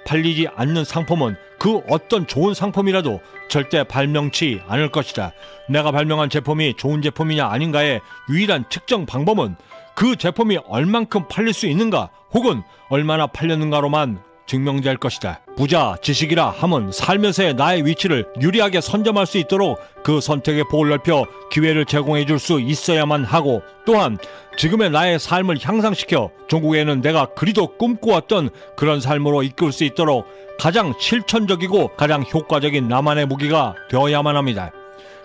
팔리지 않는 상품은 그 어떤 좋은 상품이라도 절대 발명치 않을 것이다. 내가 발명한 제품이 좋은 제품이냐 아닌가의 유일한 측정 방법은 그 제품이 얼만큼 팔릴 수 있는가 혹은 얼마나 팔렸는가로만 증명될 것이다. 부자, 지식이라 함은 살면서의 나의 위치를 유리하게 선점할 수 있도록 그 선택의 폭을 넓혀 기회를 제공해 줄 수 있어야만 하고, 또한 지금의 나의 삶을 향상시켜 종국에는 내가 그리도 꿈꿔왔던 그런 삶으로 이끌 수 있도록 가장 실천적이고 가장 효과적인 나만의 무기가 되어야만 합니다.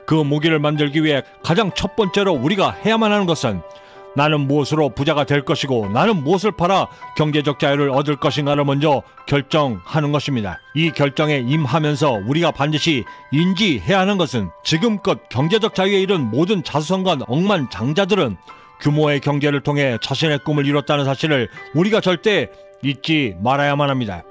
그 무기를 만들기 위해 가장 첫 번째로 우리가 해야만 하는 것은 나는 무엇으로 부자가 될 것이고 나는 무엇을 팔아 경제적 자유를 얻을 것인가를 먼저 결정하는 것입니다. 이 결정에 임하면서 우리가 반드시 인지해야 하는 것은 지금껏 경제적 자유에 이른 모든 자수성가한 억만장자들은 규모의 경제를 통해 자신의 꿈을 이뤘다는 사실을 우리가 절대 잊지 말아야만 합니다.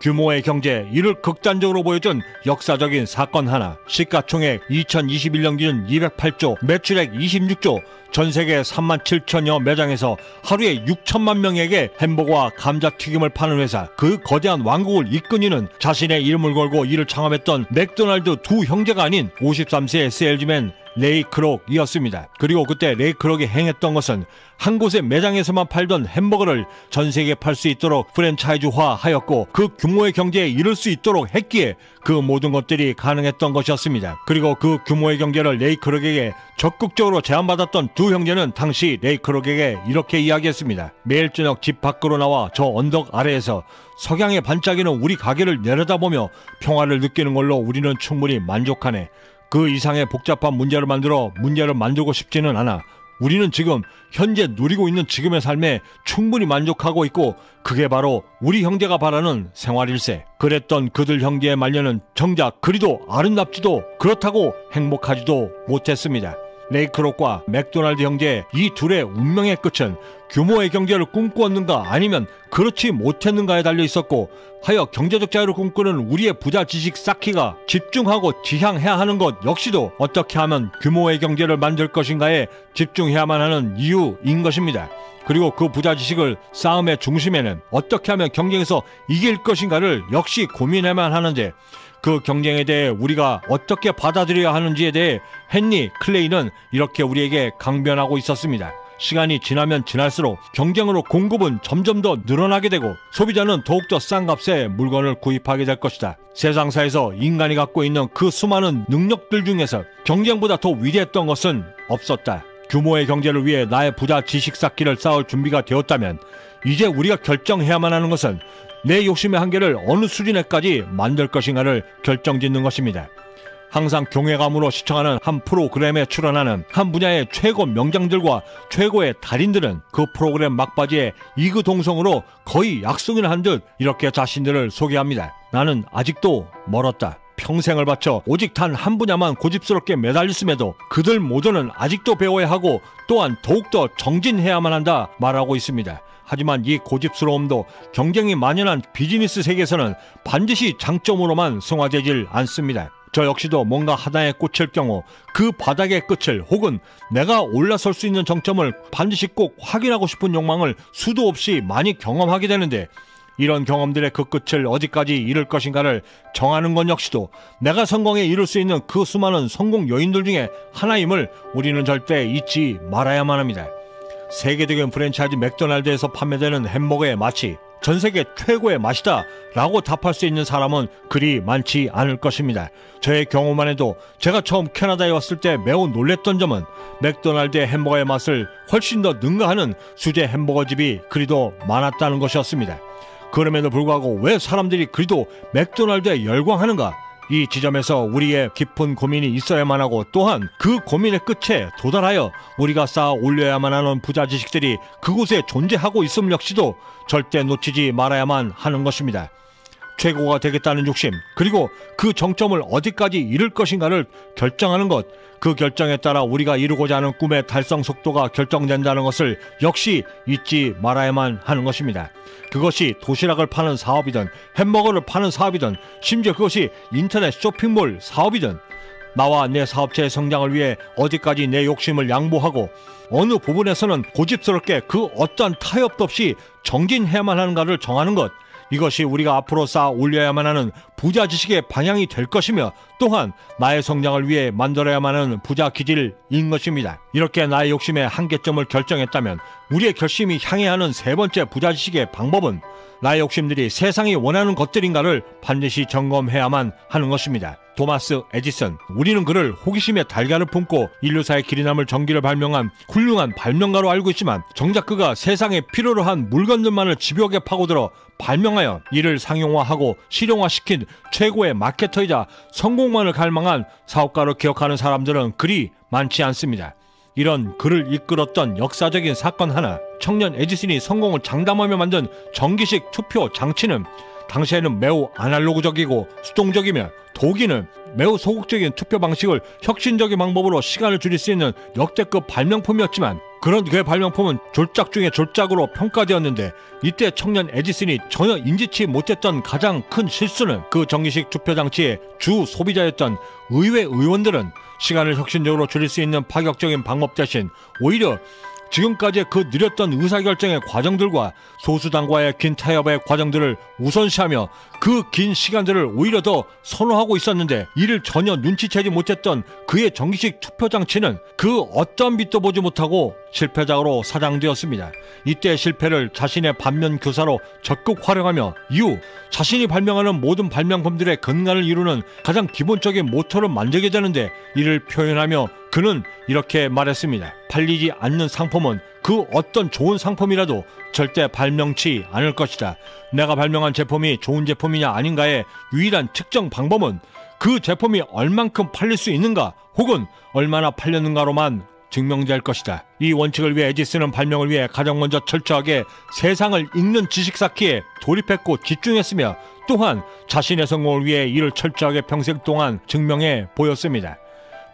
규모의 경제, 이를 극단적으로 보여준 역사적인 사건 하나. 시가총액 2021년 기준 208조, 매출액 26조, 전세계 37,000여 매장에서 하루에 6천만 명에게 햄버거와 감자튀김을 파는 회사, 그 거대한 왕국을 이끈이는 자신의 이름을 걸고 이를 창업했던 맥도날드 두 형제가 아닌 53세의 세일즈맨 레이 크록이었습니다. 그리고 그때 레이 크록이 행했던 것은 한 곳의 매장에서만 팔던 햄버거를 전 세계에 팔 수 있도록 프랜차이즈화하였고, 그 규모의 경제에 이를 수 있도록 했기에 그 모든 것들이 가능했던 것이었습니다. 그리고 그 규모의 경제를 레이 크록에게 적극적으로 제안받았던 두 형제는 당시 레이 크록에게 이렇게 이야기했습니다. 매일 저녁 집 밖으로 나와 저 언덕 아래에서 석양에 반짝이는 우리 가게를 내려다보며 평화를 느끼는 걸로 우리는 충분히 만족하네. 그 이상의 복잡한 문제를 만들고 싶지는 않아. 우리는 지금 현재 누리고 있는 지금의 삶에 충분히 만족하고 있고, 그게 바로 우리 형제가 바라는 생활일세. 그랬던 그들 형제의 말년은 정작 그리도 아름답지도 그렇다고 행복하지도 못했습니다. 레이 크록과 맥도날드 형제, 이 둘의 운명의 끝은 규모의 경제를 꿈꾸었는가 아니면 그렇지 못했는가에 달려 있었고, 하여 경제적 자유를 꿈꾸는 우리의 부자 지식 쌓기가 집중하고 지향해야 하는 것 역시도 어떻게 하면 규모의 경제를 만들 것인가에 집중해야만 하는 이유인 것입니다. 그리고 그 부자 지식을 쌓음의 중심에는 어떻게 하면 경쟁에서 이길 것인가를 역시 고민해야만 하는데, 그 경쟁에 대해 우리가 어떻게 받아들여야 하는지에 대해 헨리 클레이는 이렇게 우리에게 강변하고 있었습니다. 시간이 지나면 지날수록 경쟁으로 공급은 점점 더 늘어나게 되고 소비자는 더욱더 싼 값에 물건을 구입하게 될 것이다. 세상사에서 인간이 갖고 있는 그 수많은 능력들 중에서 경쟁보다 더 위대했던 것은 없었다. 규모의 경제를 위해 나의 부자 지식 쌓기를 쌓을 준비가 되었다면 이제 우리가 결정해야만 하는 것은 내 욕심의 한계를 어느 수준에까지 만들 것인가를 결정짓는 것입니다. 항상 경외감으로 시청하는 한 프로그램에 출연하는 한 분야의 최고 명장들과 최고의 달인들은 그 프로그램 막바지에 이그동성으로 거의 약속이나 한 듯 이렇게 자신들을 소개합니다. 나는 아직도 멀었다. 평생을 바쳐 오직 단 한 분야만 고집스럽게 매달렸음에도 그들 모두는 아직도 배워야 하고 또한 더욱더 정진해야만 한다 말하고 있습니다. 하지만 이 고집스러움도 경쟁이 만연한 비즈니스 세계에서는 반드시 장점으로만 승화되질 않습니다. 저 역시도 뭔가 하나에 꽂힐 경우 그 바닥의 끝을 혹은 내가 올라설 수 있는 정점을 반드시 꼭 확인하고 싶은 욕망을 수도 없이 많이 경험하게 되는데, 이런 경험들의 그 끝을 어디까지 이룰 것인가를 정하는 것 역시도 내가 성공에 이룰 수 있는 그 수많은 성공 요인들 중에 하나임을 우리는 절대 잊지 말아야만 합니다. 세계적인 프랜차이즈 맥도날드에서 판매되는 햄버거의 맛이 전세계 최고의 맛이다 라고 답할 수 있는 사람은 그리 많지 않을 것입니다. 저의 경우만 해도 제가 처음 캐나다에 왔을 때 매우 놀랬던 점은 맥도날드의 햄버거의 맛을 훨씬 더 능가하는 수제 햄버거집이 그리도 많았다는 것이었습니다. 그럼에도 불구하고 왜 사람들이 그리도 맥도날드에 열광하는가? 이 지점에서 우리의 깊은 고민이 있어야만 하고, 또한 그 고민의 끝에 도달하여 우리가 쌓아 올려야만 하는 부자 지식들이 그곳에 존재하고 있음 역시도 절대 놓치지 말아야만 하는 것입니다. 최고가 되겠다는 욕심, 그리고 그 정점을 어디까지 이룰 것인가를 결정하는 것, 그 결정에 따라 우리가 이루고자 하는 꿈의 달성 속도가 결정된다는 것을 역시 잊지 말아야만 하는 것입니다. 그것이 도시락을 파는 사업이든 햄버거를 파는 사업이든 심지어 그것이 인터넷 쇼핑몰 사업이든 나와 내 사업체의 성장을 위해 어디까지 내 욕심을 양보하고 어느 부분에서는 고집스럽게 그 어떠한 타협도 없이 정진해야만 하는가를 정하는 것, 이것이 우리가 앞으로 쌓아 올려야만 하는 부자 지식의 방향이 될 것이며 또한 나의 성장을 위해 만들어야만 하는 부자 기질인 것입니다. 이렇게 나의 욕심의 한계점을 결정했다면 우리의 결심이 향해야 하는 세 번째 부자 지식의 방법은 나의 욕심들이 세상이 원하는 것들인가를 반드시 점검해야만 하는 것입니다. 토마스 에디슨, 우리는 그를 호기심의 달걀을 품고 인류사의 길이 남을 전기를 발명한 훌륭한 발명가로 알고 있지만 정작 그가 세상에 필요로 한 물건들만을 집요하게 파고들어 발명하여 이를 상용화하고 실용화시킨 최고의 마케터이자 성공만을 갈망한 사업가로 기억하는 사람들은 그리 많지 않습니다. 이런 그를 이끌었던 역사적인 사건 하나, 청년 에디슨이 성공을 장담하며 만든 전기식 투표 장치는 당시에는 매우 아날로그적이고 수동적이며 독일은 매우 소극적인 투표 방식을 혁신적인 방법으로 시간을 줄일 수 있는 역대급 발명품이었지만 그런 그의 발명품은 졸작 중에 졸작으로 평가되었는데 이때 청년 에디슨이 전혀 인지치 못했던 가장 큰 실수는 그 전기식 투표 장치의 주 소비자였던 의회 의원들은 시간을 혁신적으로 줄일 수 있는 파격적인 방법 대신 오히려 지금까지의 그 느렸던 의사결정의 과정들과 소수당과의 긴 타협의 과정들을 우선시하며 그 긴 시간들을 오히려 더 선호하고 있었는데 이를 전혀 눈치채지 못했던 그의 전기식 투표 장치는 그 어떤 빛도 보지 못하고 실패작으로 사장되었습니다. 이때 실패를 자신의 반면 교사로 적극 활용하며 이후 자신이 발명하는 모든 발명품들의 근간을 이루는 가장 기본적인 모토를 만들게 되는데 이를 표현하며 그는 이렇게 말했습니다. 팔리지 않는 상품은 그 어떤 좋은 상품이라도 절대 발명치 않을 것이다. 내가 발명한 제품이 좋은 제품이냐 아닌가의 유일한 측정 방법은 그 제품이 얼만큼 팔릴 수 있는가 혹은 얼마나 팔렸는가로만 증명될 것이다. 이 원칙을 위해 에디슨은 발명을 위해 가장 먼저 철저하게 세상을 읽는 지식 쌓기에 돌입했고 집중했으며 또한 자신의 성공을 위해 이를 철저하게 평생 동안 증명해 보였습니다.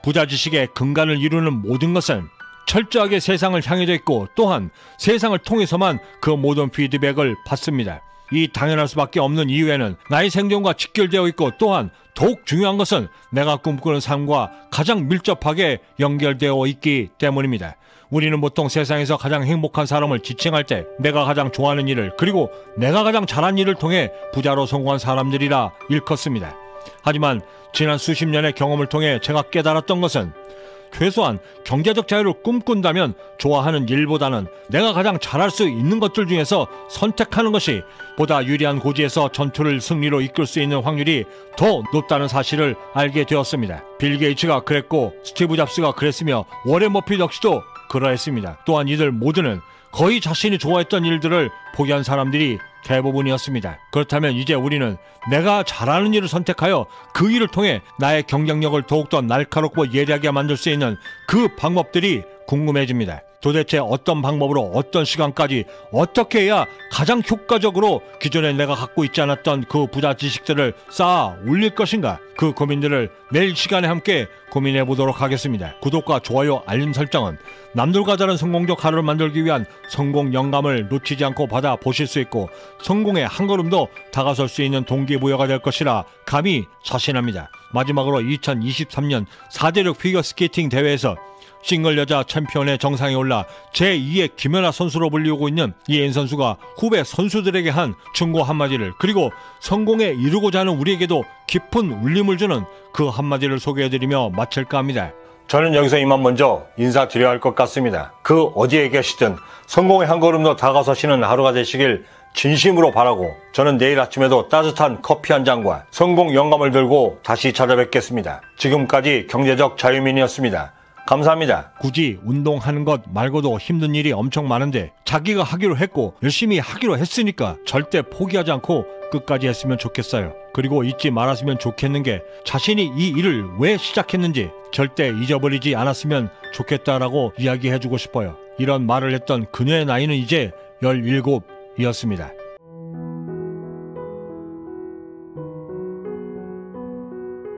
부자 지식의 근간을 이루는 모든 것은 철저하게 세상을 향해져 있고 또한 세상을 통해서만 그 모든 피드백을 받습니다. 이 당연할 수밖에 없는 이유에는 나의 생존과 직결되어 있고 또한 더욱 중요한 것은 내가 꿈꾸는 삶과 가장 밀접하게 연결되어 있기 때문입니다. 우리는 보통 세상에서 가장 행복한 사람을 지칭할 때 내가 가장 좋아하는 일을 그리고 내가 가장 잘한 일을 통해 부자로 성공한 사람들이라 일컫습니다. 하지만 지난 수십 년의 경험을 통해 제가 깨달았던 것은 최소한 경제적 자유를 꿈꾼다면 좋아하는 일보다는 내가 가장 잘할 수 있는 것들 중에서 선택하는 것이 보다 유리한 고지에서 전투를 승리로 이끌 수 있는 확률이 더 높다는 사실을 알게 되었습니다. 빌 게이츠가 그랬고 스티브 잡스가 그랬으며 워렌 버핏 역시도 그러했습니다. 또한 이들 모두는 거의 자신이 좋아했던 일들을 포기한 사람들이 대부분이었습니다. 그렇다면 이제 우리는 내가 잘하는 일을 선택하여 그 일을 통해 나의 경쟁력을 더욱더 날카롭고 예리하게 만들 수 있는 그 방법들이 궁금해집니다. 도대체 어떤 방법으로 어떤 시간까지 어떻게 해야 가장 효과적으로 기존에 내가 갖고 있지 않았던 그 부자 지식들을 쌓아 올릴 것인가? 그 고민들을 내일 시간에 함께 고민해 보도록 하겠습니다. 구독과 좋아요, 알림 설정은 남들과 다른 성공적 하루를 만들기 위한 성공 영감을 놓치지 않고 받아 보실 수 있고 성공의 한 걸음 더 다가설 수 있는 동기부여가 될 것이라 감히 자신합니다. 마지막으로 2023년 4대륙 피겨스케이팅 대회에서 싱글 여자 챔피언의 정상에 올라 제2의 김연아 선수로 불리우고 있는 이엔 선수가 후배 선수들에게 한 충고 한마디를 그리고 성공에 이루고자 하는 우리에게도 깊은 울림을 주는 그 한마디를 소개해드리며 마칠까 합니다. 저는 여기서 이만 먼저 인사드려야 할 것 같습니다. 그 어디에 계시든 성공의 한 걸음 더 다가서시는 하루가 되시길 진심으로 바라고 저는 내일 아침에도 따뜻한 커피 한 잔과 성공 영감을 들고 다시 찾아뵙겠습니다. 지금까지 경제적 자유민이었습니다. 감사합니다. 굳이 운동하는 것 말고도 힘든 일이 엄청 많은데 자기가 하기로 했고 열심히 하기로 했으니까 절대 포기하지 않고 끝까지 했으면 좋겠어요. 그리고 잊지 말았으면 좋겠는 게 자신이 이 일을 왜 시작했는지 절대 잊어버리지 않았으면 좋겠다라고 이야기해주고 싶어요. 이런 말을 했던 그녀의 나이는 이제 17이었습니다.